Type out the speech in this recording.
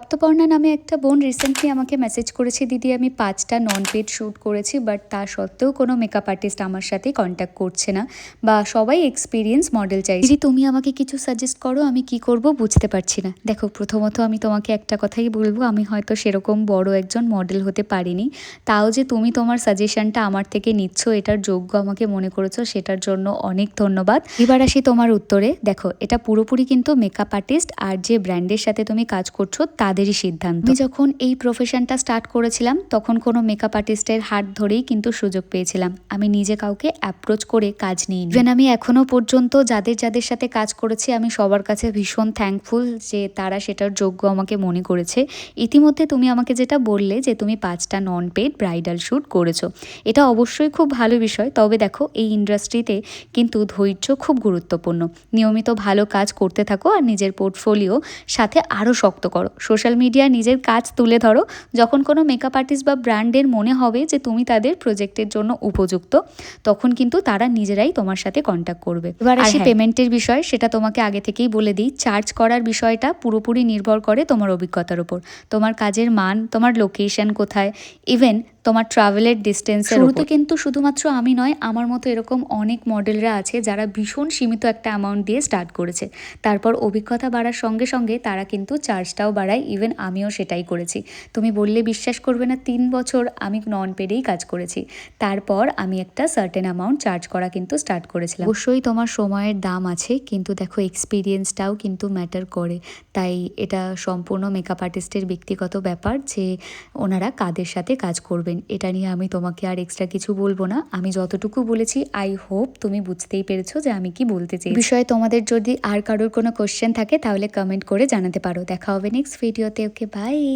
প্রাপ্তপর্ণা নামে একটা বোন রিসেন্টলি আমাকে মেসেজ করেছে, দিদি আমি 5টা নন পেড শ্যুট করেছি, বাট তা সত্ত্বেও কোনো মেকআপ আর্টিস্ট আমার সাথে কন্ট্যাক্ট করছে না বা সবাই এক্সপিরিয়েন্স মডেল চাই। দিদি তুমি আমাকে কিছু সাজেস্ট করো, আমি কি করব বুঝতে পারছি না। দেখো, প্রথমত আমি তোমাকে একটা কথাই বলবো, আমি হয়তো সেরকম বড় একজন মডেল হতে পারিনি, তাও যে তুমি তোমার সাজেশনটা আমার থেকে নিচ্ছ, এটার যোগ্য আমাকে মনে করেছো, সেটার জন্য অনেক ধন্যবাদ। এবার আসি তোমার উত্তরে। দেখো, এটা পুরোপুরি কিন্তু মেকআপ আর্টিস্ট আর যে ব্র্যান্ডের সাথে তুমি কাজ করছো তাদেরই সিদ্ধান্ত। আমি যখন এই প্রফেশনটা স্টার্ট করেছিলাম তখন কোনো মেকআপ আর্টিস্টের হাত ধরেই কিন্তু সুযোগ পেয়েছিলাম, আমি নিজে কাউকে অ্যাপ্রোচ করে কাজ নিইনি। ইভেন আমি এখনো পর্যন্ত যাদের যাদের সাথে কাজ করেছি আমি সবার কাছে ভীষণ থ্যাঙ্কফুল যে তারা সেটার যোগ্য আমাকে মনে করেছে। ইতিমধ্যে তুমি আমাকে যেটা বললে যে তুমি 5টা নন পেড ব্রাইডাল শ্যুট করেছো, এটা অবশ্যই খুব ভালো বিষয়। তবে দেখো, এই ইন্ডাস্ট্রিতে কিন্তু ধৈর্য খুব গুরুত্বপূর্ণ। নিয়মিত ভালো কাজ করতে থাকো আর নিজের পোর্টফোলিও সাথে আরও শক্ত করো। সোশ্যাল মিডিয়ায় নিজের কাজ তুলে ধরো। যখন কোনো মেকআপ আর্টিস্ট বা ব্র্যান্ডের মনে হবে যে তুমি তাদের প্রজেক্টের জন্য উপযুক্ত, তখন কিন্তু তারা নিজেরাই তোমার সাথে কন্ট্যাক্ট করবে। এবার আসি পেমেন্টের বিষয়, সেটা তোমাকে আগে থেকেই বলে দিই। চার্জ করার বিষয়টা পুরোপুরি নির্ভর করে তোমার অভিজ্ঞতার উপর, তোমার কাজের মান, তোমার লোকেশন কোথায়, ইভেন তোমার ট্রাভেলের ডিস্টেন্সের। শুরুতে কিন্তু শুধুমাত্র আমি নয়, আমার মতো এরকম অনেক মডেলরা আছে যারা ভীষণ সীমিত একটা অ্যামাউন্ট দিয়ে স্টার্ট করেছে। তারপর অভিজ্ঞতা বাড়ার সঙ্গে সঙ্গে তারা কিন্তু চার্জটাও বাড়ায়। ইভেন আমিও সেটাই করেছি। তুমি বললে বিশ্বাস করবে না, 3 বছর আমি নন পেডেই কাজ করেছি। তারপর আমি একটা সার্টেন অ্যামাউন্ট চার্জ করা কিন্তু স্টার্ট করেছিলাম। অবশ্যই তোমার সময়ের দাম আছে, কিন্তু দেখো এক্সপিরিয়েন্সটাও কিন্তু ম্যাটার করে। তাই এটা সম্পূর্ণ মেকআপ আর্টিস্টের ব্যক্তিগত ব্যাপার যে ওনারা কাদের সাথে কাজ করবেন। এটা নিয়ে আমি তোমাকে আর এক্সট্রা কিছু বলবো না। আমি যতটুকু বলেছি আই হোপ তুমি বুঝতেই পেরেছো যে আমি কি বলতে চাই। বিষয়ে তোমাদের যদি আর কারোর কোনো কোশ্চেন থাকে তাহলে কমেন্ট করে জানাতে পারো। দেখা হবে নেক্সট ভিডিওতে। ওকে, বাই।